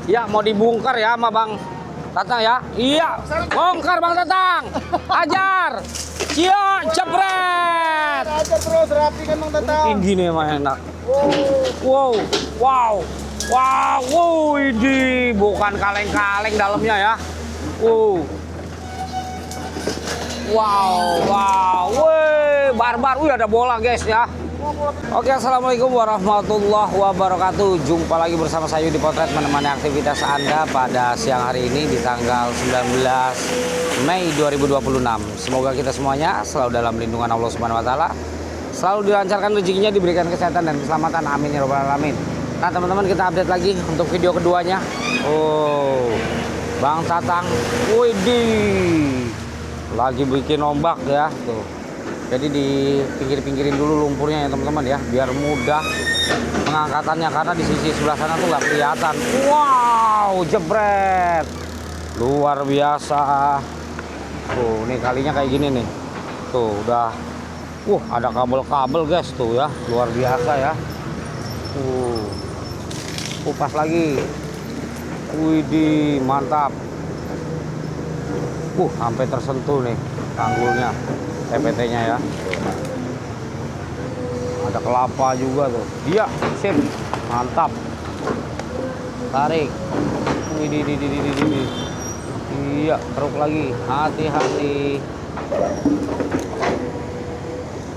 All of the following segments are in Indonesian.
Ya mau dibongkar ya sama Bang Tatang ya. Iya, bongkar Bang Tatang. Ajar. Cio, jebret. Aja terus rapikan Bang Tatang. Ini nih emang enak. Wow, wow, wow, wow, ini bukan kaleng-kaleng dalamnya ya. Wow, wow, wih, barbar, wih ada bola guys ya. Oke, assalamualaikum warahmatullahi wabarakatuh. Jumpa lagi bersama saya di Potret menemani aktivitas Anda pada siang hari ini di tanggal 19 Mei 2026. Semoga kita semuanya selalu dalam lindungan Allah Subhanahu Wa Taala, selalu dilancarkan rezekinya, diberikan kesehatan dan keselamatan. Amin ya robbal alamin. Nah teman-teman, kita update lagi untuk video keduanya. Bang Tatang, widih, lagi bikin ombak ya tuh. Jadi di pinggir-pinggirin dulu lumpurnya ya teman-teman ya, biar mudah pengangkatannya karena di sisi sebelah sana tuh nggak kelihatan. Wow, jebret, luar biasa. Tuh, nih kalinya kayak gini nih. Tuh udah, ada kabel-kabel guys tuh ya, luar biasa ya. Kupas lagi. Widih, mantap. Sampai tersentuh nih tanggulnya. TPT-nya ya. Ada kelapa juga tuh. Iya, sip. Mantap. Tarik. Widih. Iya, keruk lagi. Hati-hati.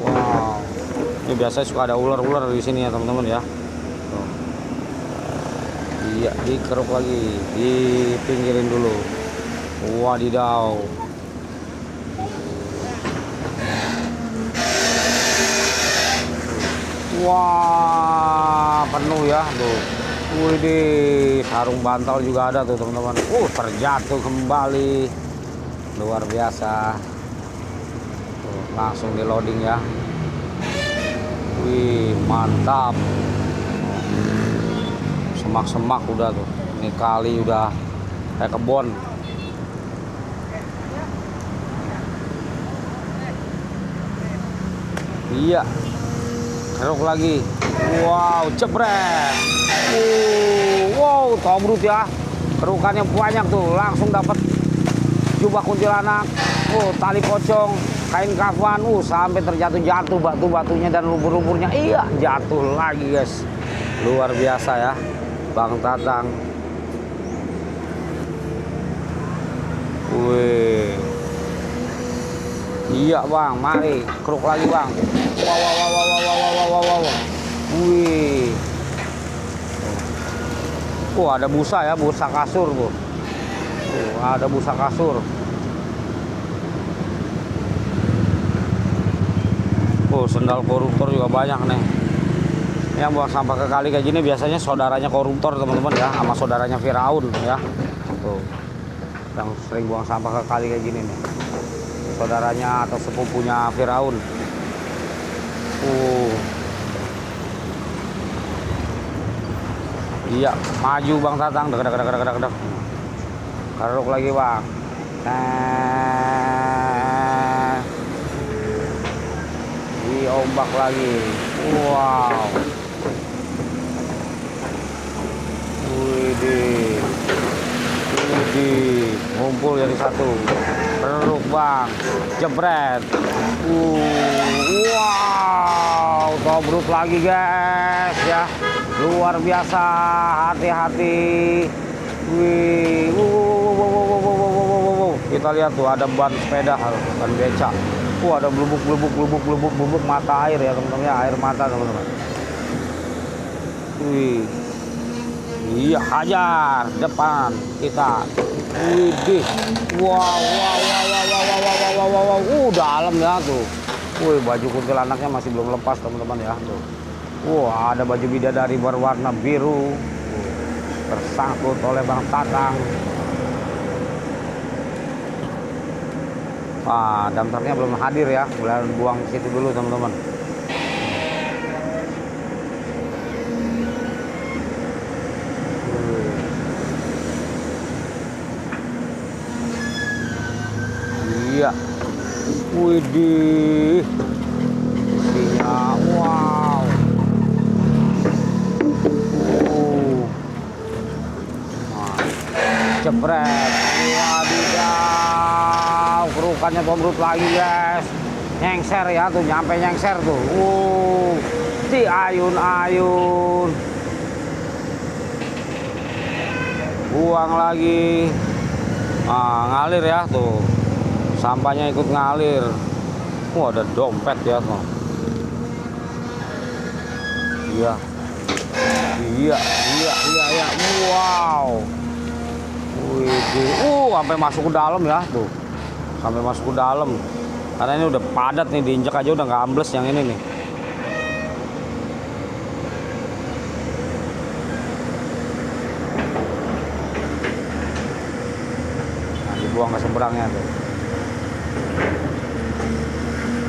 Wow. Ini biasanya suka ada ular-ular di sini ya, teman-teman ya. Tuh. Iya, dikeruk lagi. Dipinggirin dulu. Wadidaw. Wah, penuh ya tuh. Widih, sarung bantal juga ada tuh teman-teman. Terjatuh kembali. Luar biasa. Tuh, langsung di loading ya. Wih, mantap. Semak-semak udah tuh. Ini kali udah kayak kebon. Iya. Keruk lagi. Wow, jebret. Wow, tobrut ya. Kerukannya banyak tuh. Langsung dapat jubah kuntilanak. Tali pocong, kain kafan. Sampai terjatuh-jatuh batu-batunya dan lumpur-lumpurnya. Iya, jatuh lagi guys. Luar biasa ya, Bang Tatang. Wih. Iya Bang, mari keruk lagi Bang. Wow. Wih. Ada busa ya, busa kasur tuh. Ada busa kasur. Sendal koruptor juga banyak nih. Yang buang sampah ke kali kayak gini biasanya saudaranya koruptor teman-teman ya, sama saudaranya Firaun ya. Tuh. Yang sering buang sampah ke kali kayak gini nih. Saudaranya atau sepupunya Firaun. Iya, maju Bang Tatang. Dek. Keruk lagi Bang. Diombak lagi. Wow. Widih. Ngumpul jadi satu. Keruk Bang. Jebret. Wow. Tobruk lagi guys ya. Luar biasa, hati-hati. Wih, kita lihat tuh ada ban sepeda, ban beca. Ada blubuk mata air ya teman-teman ya, air mata teman-teman. Wih, iya hajar depan kita. Wih, wow, dalam ya tuh. Baju kuntilanaknya masih belum lepas teman-teman ya tuh. Ada baju bidadari berwarna biru tersangkut oleh Bang Tatang. Damtarnya belum hadir ya, boleh buang ke situ dulu teman-teman. Iya. Widih. Isinya wow. jebret. Wadidaw, kerukannya tombrut lagi guys. Nyengser ya tuh, nyampe nyengser tuh. Di ayun-ayun. Buang lagi. Ngalir ya tuh. Sampahnya ikut ngalir. Ada dompet ya tuh. Iya. Wow. Wih, sampai masuk ke dalam ya tuh. Sampai masuk ke dalam. Karena ini udah padat nih, diinjak aja udah nggak ambles yang ini nih. Nah, dibuang ke seberangnya tuh.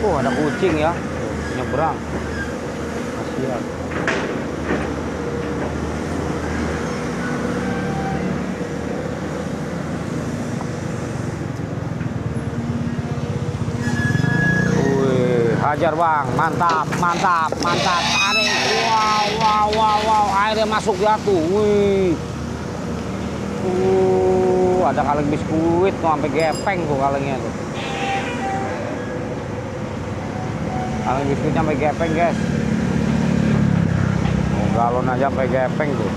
Ada kucing ya, nyebrang. Kasihan. Hajar bang, mantap, tarik, wow, airnya masuk ya tuh, wih, ada kaleng biskuit tuh sampai gepeng tuh kalengnya tuh, kaleng biskuitnya sampai gepeng guys, galon aja sampai gepeng tuh.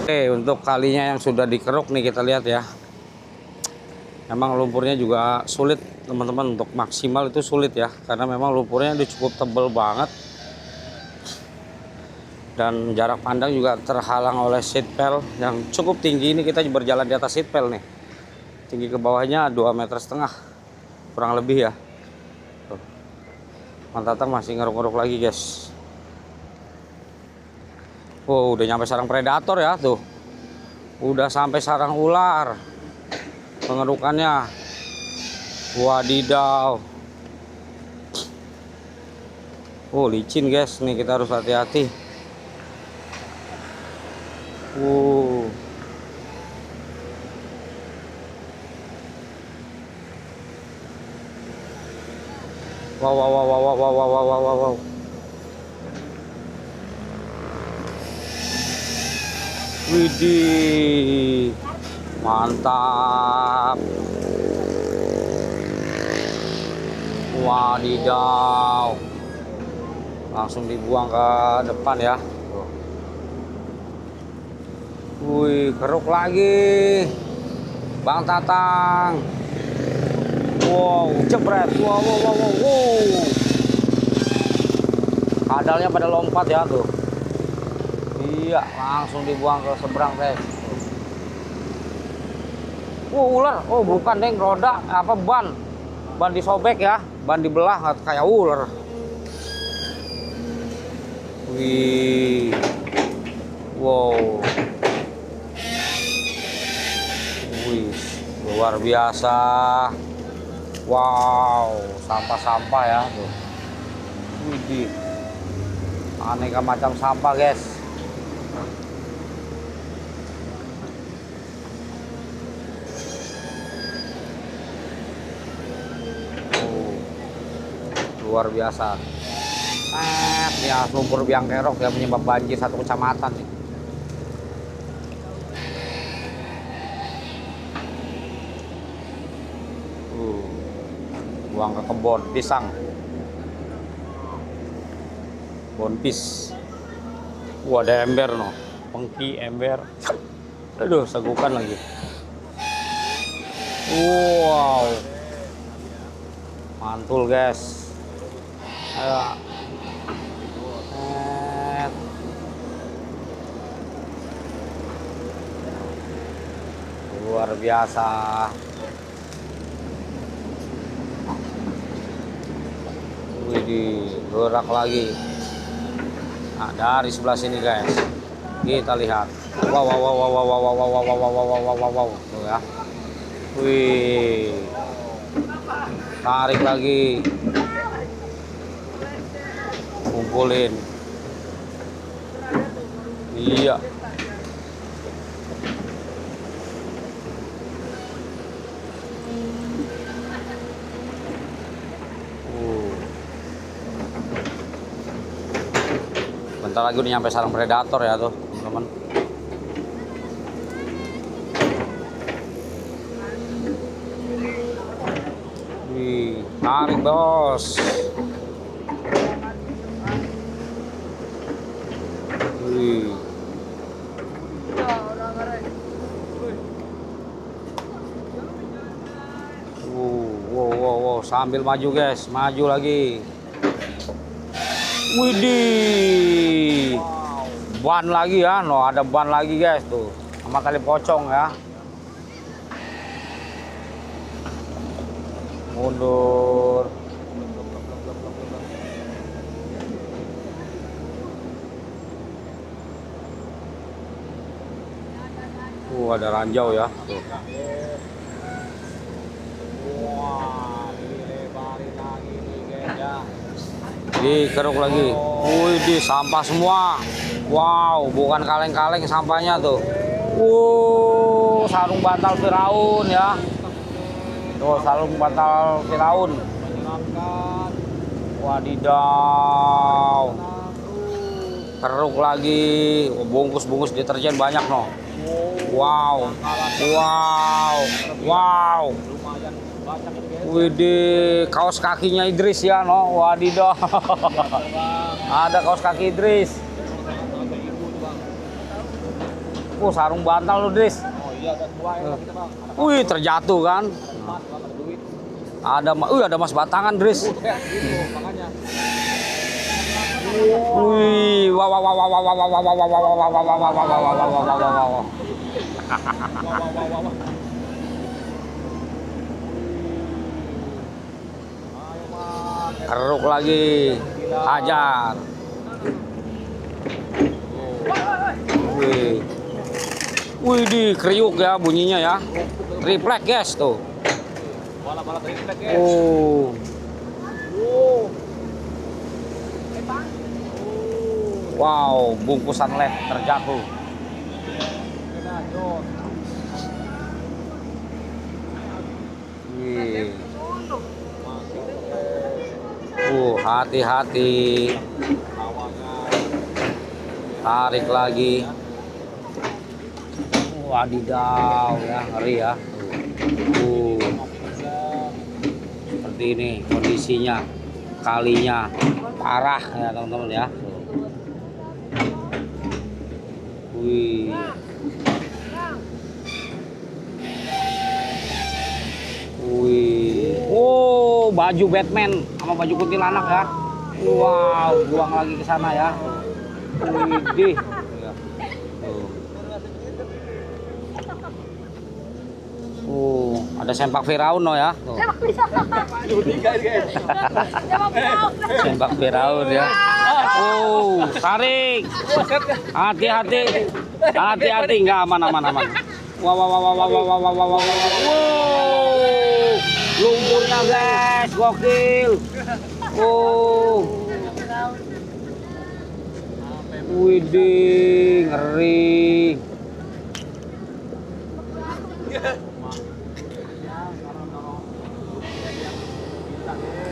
Oke, untuk kalinya yang sudah dikeruk nih kita lihat ya. Memang lumpurnya juga sulit teman-teman, untuk maksimal itu sulit ya. Karena memang lumpurnya udah cukup tebal banget. Dan jarak pandang juga terhalang oleh seat pail yang cukup tinggi. Ini kita berjalan di atas seat pail nih. Tinggi ke bawahnya 2,5 meter kurang lebih ya. Tuh. Mang Tatang masih ngeruk-ngeruk lagi guys. Udah nyampe sarang predator ya tuh. Udah sampai sarang ular. Pengerukannya. Wadidaw. Licin guys, nih kita harus hati-hati. Wow. Widih, mantap. Wadidaw, langsung dibuang ke depan ya. Wih, keruk lagi Bang Tatang. Wow, jebret. Wow. Kadalnya pada lompat ya tuh. Iya, langsung dibuang ke seberang guys. Ular. Bukan deng, roda apa ban disobek ya, ban dibelah kayak ular. Wih, wow, wih, luar biasa. Wow, sampah-sampah ya tuh. Wih, aneka macam sampah guys. Luar biasa. Ya lumpur biang kerok yang penyebab banjir satu kecamatan nih. Buang ke kebun pisang. Bonpis. Ada ember no. Pengki ember. Aduh, segukan lagi. Wow. Mantul guys. Ayo. Luar biasa. Widih, gerak lagi. Nah, dari sebelah sini guys, kita lihat. Wow. Tuh ya. Wih. Tarik lagi. Kumpulin. Iya. Bentar lagi udah nyampe sarang predator ya tuh, teman-teman. Wih, tarik bos. Wih. Wow, sambil maju guys, maju lagi. Widih, ban lagi ya, no ada ban lagi guys tuh, sama tali pocong ya. Mundur. Ada ranjau ya. Tuh. Wah, dilebarin lagi nih guys ya. Dikeruk lagi. Wih, di sampah semua. Wow, bukan kaleng-kaleng sampahnya tuh. Sarung bantal Firaun ya. Tuh, sarung bantal Firaun. Wadidaw. Keruk lagi. Bungkus-bungkus deterjen banyak no. Wow. Widih, kaos kakinya Idris ya no. Wadidaw. Ada kaos kaki Idris. Sarung bantal lu, Idris. Wih, terjatuh kan. Ada mas batangan, Idris. Wih, keruk lagi, hajar. Wih, di kriuk ya bunyinya ya. Triplek guys tuh. Wow, bungkusan led terjatuh. Wih. Hati-hati. Tarik lagi. Wadidaw ya, ngeri ya. Seperti ini kondisinya. Kalinya parah ya teman-teman ya. Wih. Baju Batman sama baju kuntilanak ya. Wow, buang lagi ke sana ya. Widih. Ada sempak Firaun no ya. Sempak Firaun ya. Tarik. Hati-hati. Hati-hati, enggak aman. Wow. Lumpurnya guys, gokil. Widih, ngeri.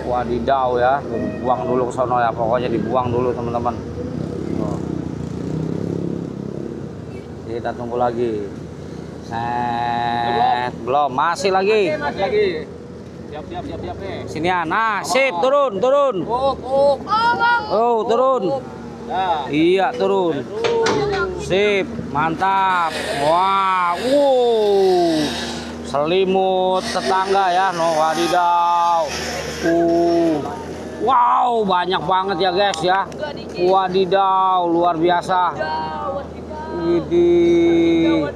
Wadidaw ya, buang dulu ke sono ya, pokoknya dibuang dulu teman-teman. Kita tunggu lagi. Belum, masih lagi. Siap nih. Sini ya. Nah, sip, turun. Turun. Iya, turun. Sip, mantap. Selimut tetangga ya, no, wadidaw. Wow, banyak banget ya guys ya. Wadidaw, luar biasa. Widih.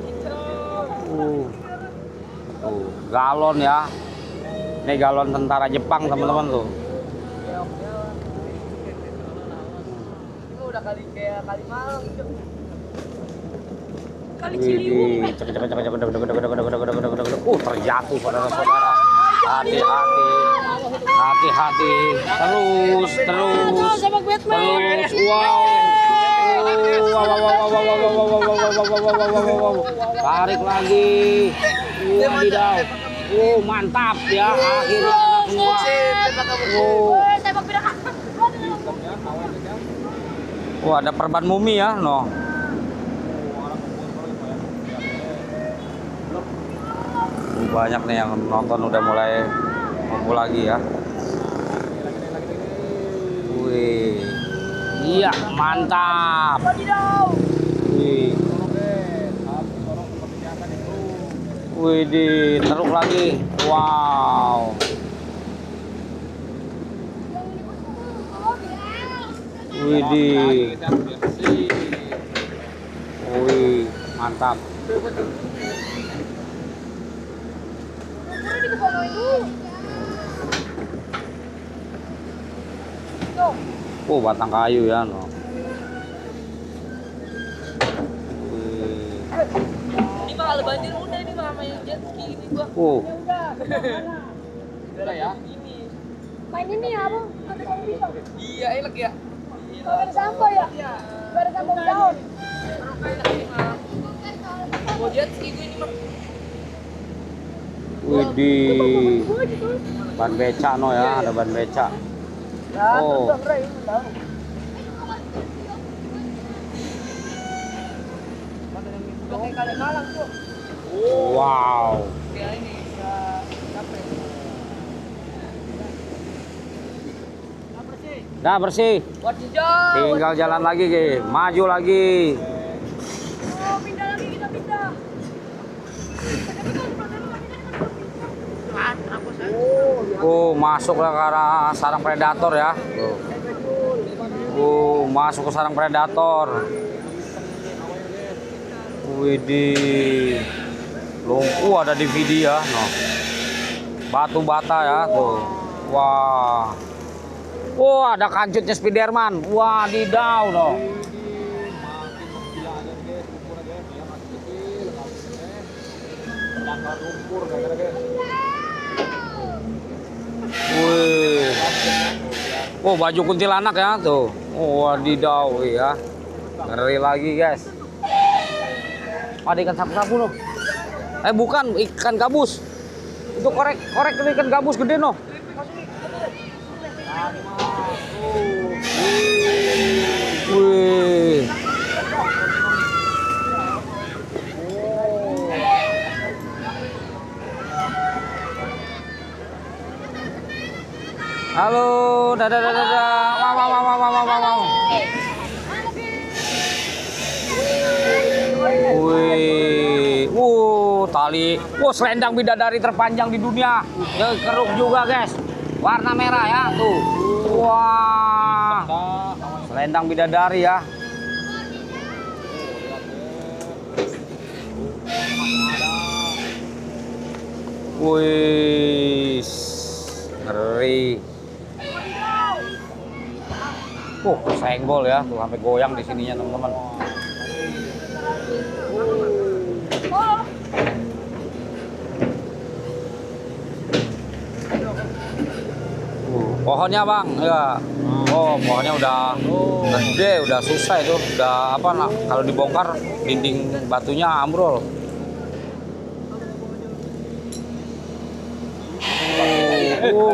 Galon ya. Ini galon tentara Jepang teman-teman tuh. Udah kali Malang gitu. Kali Ciliwung. Terjatuh saudara-saudara. Hati-hati. Terus. Wow. Tarik lagi. Wadidaw. Mantap ya. Akhirnya kena semua. Tembak pindah. Ada perban mumi ya, no. Banyak nih yang nonton udah mulai ngumpul lagi ya. Wih. Iya, mantap. Wih. Wih, teruk lagi. Wow. Wih. Wih, mantap. Batang kayu ya, no. Ini mah kalau banjir udah ini mah main jet ski ini gua. Udah ya. Ini. Main ini ya, Bang. Ada yang bisa. Iya, enak ya. Ada sampah ya? Ada sampah daun. Gua jet ski gua ini mah. Widih. Ban beca no ya, ada ban beca. Oh. Pakai kali malang tuh. Wow. Kayak ini capek. Dah bersih. Buat hijau. Tinggal jalan lagi, Ge. Maju lagi. Oh, pindah lagi kita pindah. Masuklah ke arah sarang predator ya. Masuk ke sarang predator. Widih. Lumpuh ada DVD ya, no. Batu bata ya tuh. Wah. Ada kancutnya Spiderman. Wadidaw, no. Wih. Baju kuntilanak ya tuh. Wadidaw ya. Ngeri lagi, guys. Ada ikan sapu-sapu loh. Bukan, ikan gabus. Itu korek itu ikan gabus gede no. Wih. Halo, dadah. Wow. Wih, tali. Selendang bidadari terpanjang di dunia. Ya, keruk juga, guys. Warna merah ya, tuh. Wah. Selendang bidadari ya. Wih. Ngeri. Senggol ya, tuh sampai goyang di sininya, teman-teman. Pohonnya bang, ya. Pohonnya udah gede, udah susah itu, udah apa nak? Kalau dibongkar dinding batunya ambrol.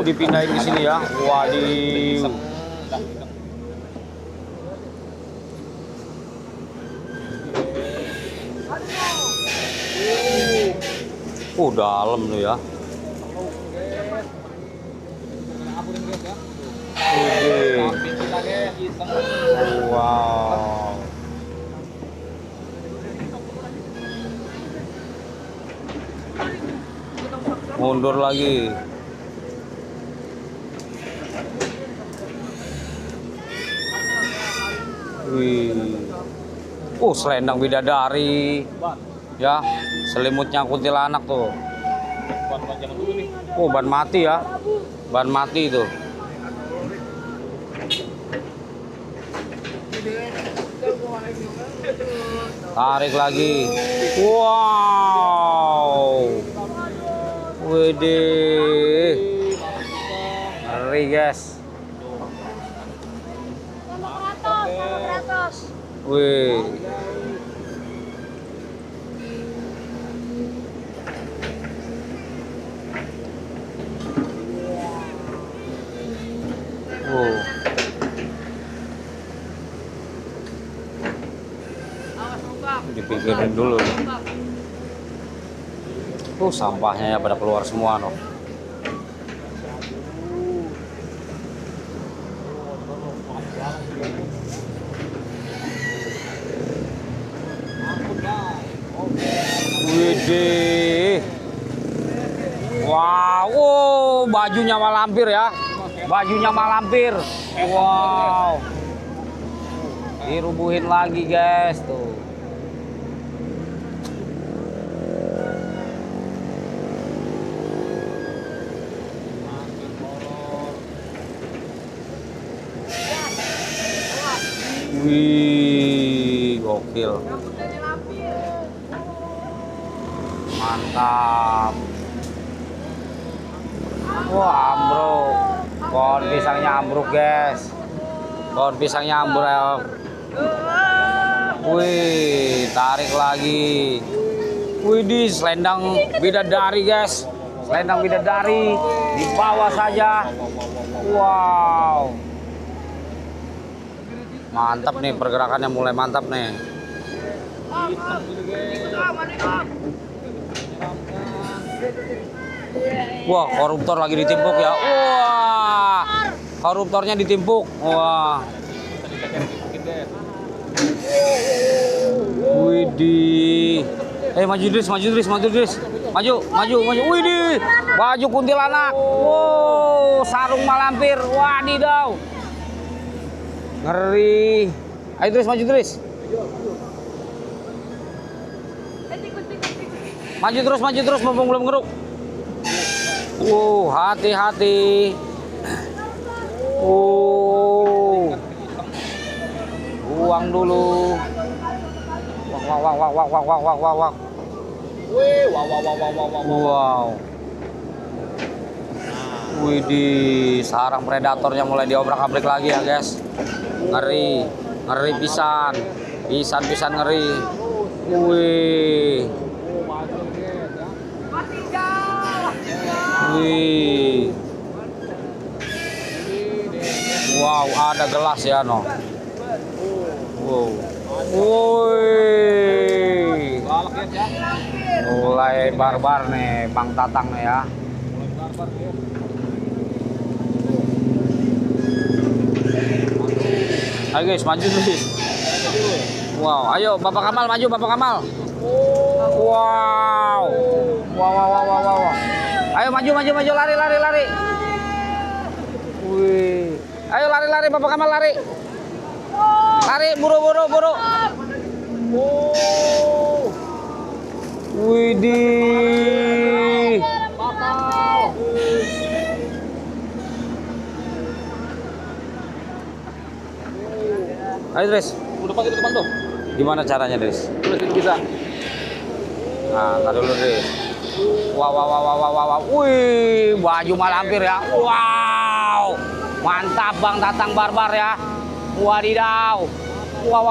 Dipindahin di sini ya. Waduh. Dalam tuh ya. Wow. Mundur lagi. Wih. Selendang bidadari. Ya, selimutnya kuntilanak tuh. Ban mati ya. Ban mati itu. Tarik lagi. Wow. Widih. Ngeri, guys. Sama ke atas. Wih. Dipikirin dulu. Sampahnya ya pada keluar semua noh. Widih. Wow, bajunya malampir ya. Bajunya malampir. Wow. Dirubuhin lagi guys tuh. Wih, gokil. Mantap. Wah, ambruk. Pohon pisangnya ambruk, guys. Pohon pisangnya ambruk. Wih, tarik lagi. Wih, di selendang bidadari, guys. Selendang bidadari di bawah saja. Wow. Mantap nih, pergerakannya mulai mantap nih. Wah, koruptor lagi ditimpuk ya. Wah, koruptornya ditimpuk. Wah. Widih. Maju Dris, maju Dris, maju Dris. Maju, maju, maju. Widih. Baju kuntilanak. Wow, sarung malampir. Wadidaw. Ngeri. Ayo Dris, maju Dris. Maju terus, mumpung belum ngeruk. Hati-hati. Buang dulu. Wah. Wow. Widih, sarang predatornya mulai diobrak-abrik lagi ya guys. Ngeri pisan. Pisan ngeri. Wih. Wow, ada gelas ya no. Wow. Woi. Mulai barbar nih Bang Tatang nih ya. Ayo guys, maju guys. Wow, ayo Bapak Kamal maju, Bapak Kamal. Wow. Wow. Ayo maju, lari. Wih. Ayo lari, Bapak Kamal lari. Lari, buru. Widih. Ayo Dres. Udah pakai depan tuh. Gimana caranya Dres? Udah sini bisa. Nah, tar dulu Dres. Wow. Wih, baju malampir ya. Wow. Mantap Bang Tatang barbar ya. Wadidaw. Wow.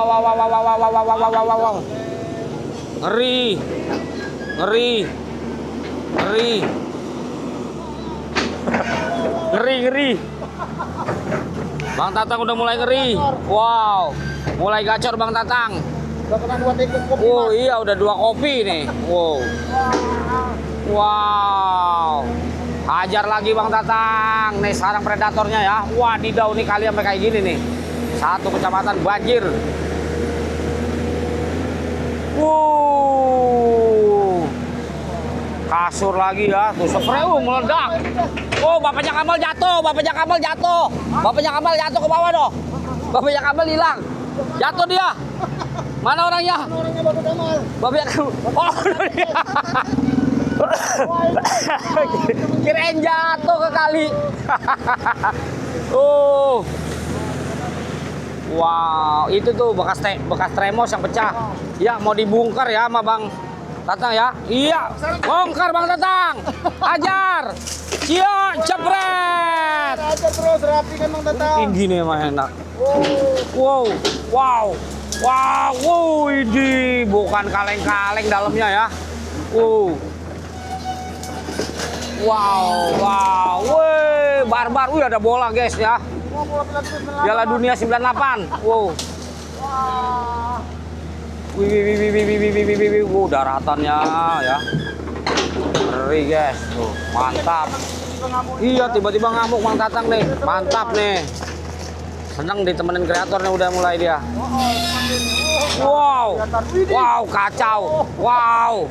Ngeri. Bang Tatang udah mulai ngeri. Wow. Mulai gacor Bang Tatang. Udah kena 2 teguk kopi. Oh iya, udah 2 kopi nih. Wow. Hajar lagi Bang Tatang. Nih sarang predatornya ya. Wadidaw nih kali sampai kayak gini nih. 1 kecamatan banjir. Kasur lagi ya. Tuh spray meledak. Oh, bapaknya Kamal jatuh. Bapaknya Kamal jatuh ke bawah doh. Bapaknya Kamal hilang. Jatuh dia. Mana orangnya? Orangnya Bapak Kamal. Bapaknya Kamal. Oh, dia. Kirain jatuh ke kali. Wow, itu tuh bekas tremos yang pecah. Ya, mau dibongkar ya sama Bang Tatang ya. Iya, bongkar Bang Tatang. Ajar. Cio, cepret. Ajar terus rapikan Bang Tatang. Gini emang enak. Wow. Ini bukan kaleng-kaleng dalamnya ya. Wow. Wih, barbar. Wih, ada bola guys ya. Piala Dunia 98. Wow. Wih, daratannya ya. Ngeri guys, tuh mantap. Iya, tiba-tiba ngamuk Mang Tatang nih, mantap nih. Seneng ditemenin kreator nih, udah mulai dia. Wow, wow, kacau, wow.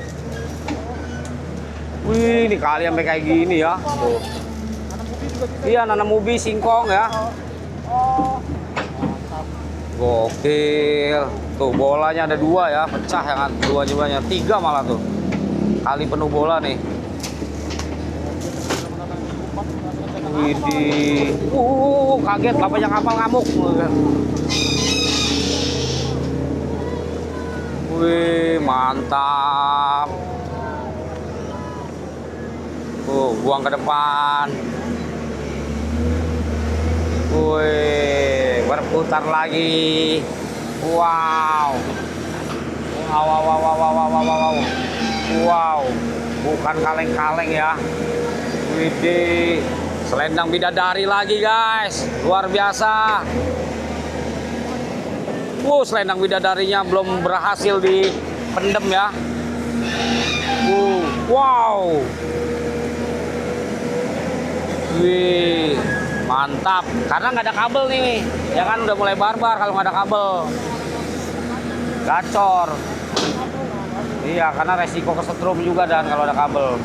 Wih, ini kali sampai kayak gini ya. Tuh. Iya, nanam ubi singkong ya. Gokil. Tuh bolanya ada 2 ya, pecah yang 2 jumlahnya, 3 malah tuh. Kali penuh bola nih. Widih. Kaget bapaknya kapal ngamuk. Wih, mantap. Buang ke depan. Wih, berputar lagi. Wow. Wow. Bukan kaleng-kaleng ya. Widih. Selendang bidadari lagi guys. Luar biasa. Selendang bidadarinya belum berhasil dipendem ya. Wow. Wih, mantap. Karena nggak ada kabel nih, ya kan udah mulai barbar kalau nggak ada kabel. Gacor. Iya, karena resiko kesetrum juga dan kalau ada kabel.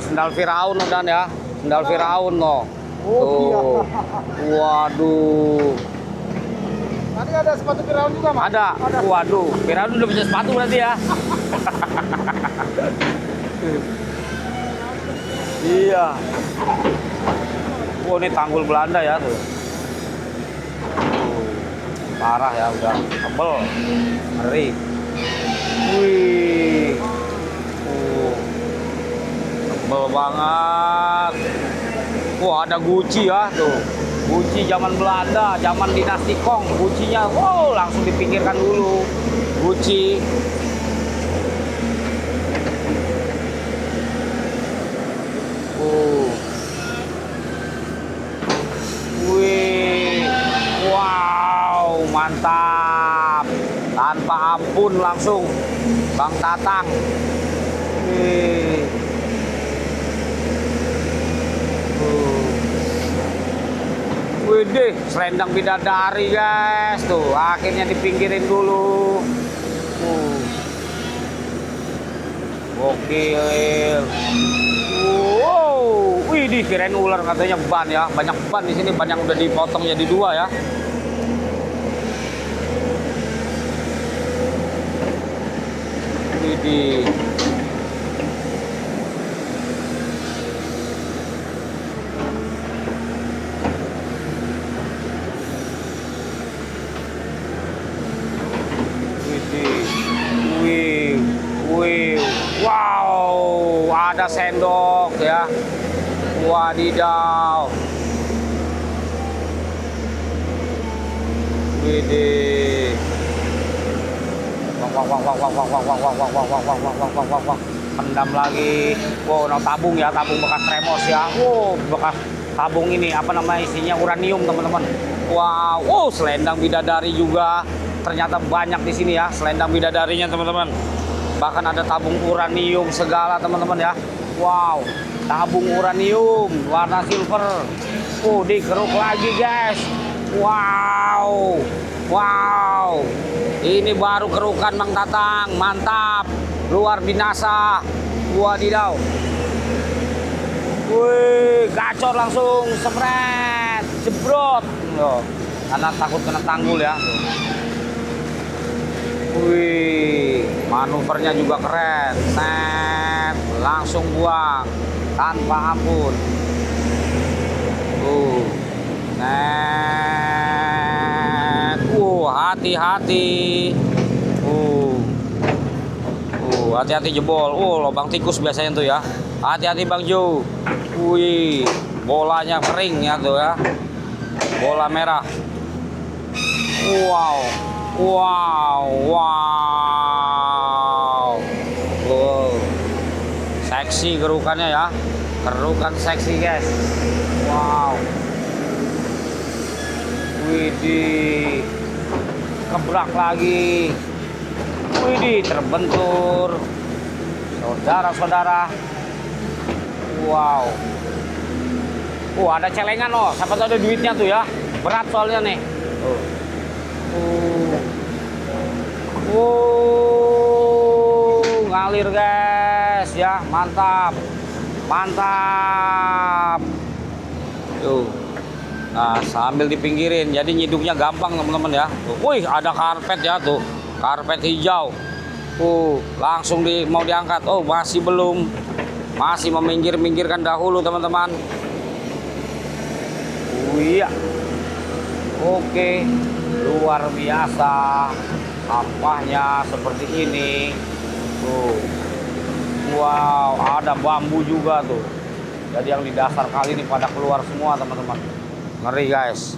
Sendal Firaun dan ya, sendal Firaun loh. Tuh. Waduh. Tadi ada sepatu Firaun juga, Mas? Ada. Waduh, Firaun udah punya sepatu berarti ya. Iya. Ini tanggul Belanda ya tuh. Parah ya, udah tebel. Ngeri. Wih. Tebel banget. Ada Gucci ya tuh. Gucci zaman Belanda, zaman dinasti Kong. Gucci-nya langsung dipinggirkan dulu. Gucci. Wih, wow, mantap. Tanpa ampun langsung Bang Tatang. Wih. Widih, selendang bidadari guys. Tuh, akhirnya dipinggirin dulu. Gokil. Wow, widih, kirain ular katanya ban ya. Banyak ban di sini, ban yang udah dipotong jadi 2 ya. Widih. Wow, ada sendok ya. Wadidaw. Widih. Wah. Pendam lagi. Wow, tabung ya, tabung bekas tremos ya. Bekas tabung ini apa namanya, isinya uranium teman-teman. Wow, selendang bidadari juga. Ternyata banyak di sini ya selendang bidadarinya teman-teman. Bahkan ada tabung uranium segala teman-teman ya. Wow, tabung uranium warna silver. Dikeruk lagi guys. Wow. Ini baru kerukan Mang Tatang, mantap, luar binasa. Wadidaw. Wih, gacor langsung, sepret, jebrot. Karena takut kena tanggul ya. Wih, manuvernya juga keren. Set, langsung buang tanpa ampun. Set. Hati-hati. Hati-hati jebol. Lubang tikus biasanya tuh ya. Hati-hati Bang Jo. Wih, bolanya kering ya tuh ya. Bola merah. Wow. Seksi kerukannya ya. Kerukan seksi guys. Wow. Widih. Kebrak lagi. Widih, terbentur. Saudara-saudara. Wow. Ada celengan oh. Siapa tahu ada duitnya tuh ya. Berat soalnya nih. Tuh. Ngalir guys ya. Mantap. Mantap. Tuh. Nah, sambil dipinggirin. Jadi nyiduknya gampang teman-teman ya. Tuh. Wih, ada karpet ya tuh. Karpet hijau. Langsung mau diangkat. Oh, masih belum. Masih meminggir-minggirkan dahulu teman-teman. Iya. Oke. Luar biasa. Sampahnya seperti ini. Tuh. Wow, ada bambu juga tuh. Jadi yang di dasar kali ini pada keluar semua teman-teman. Ngeri guys.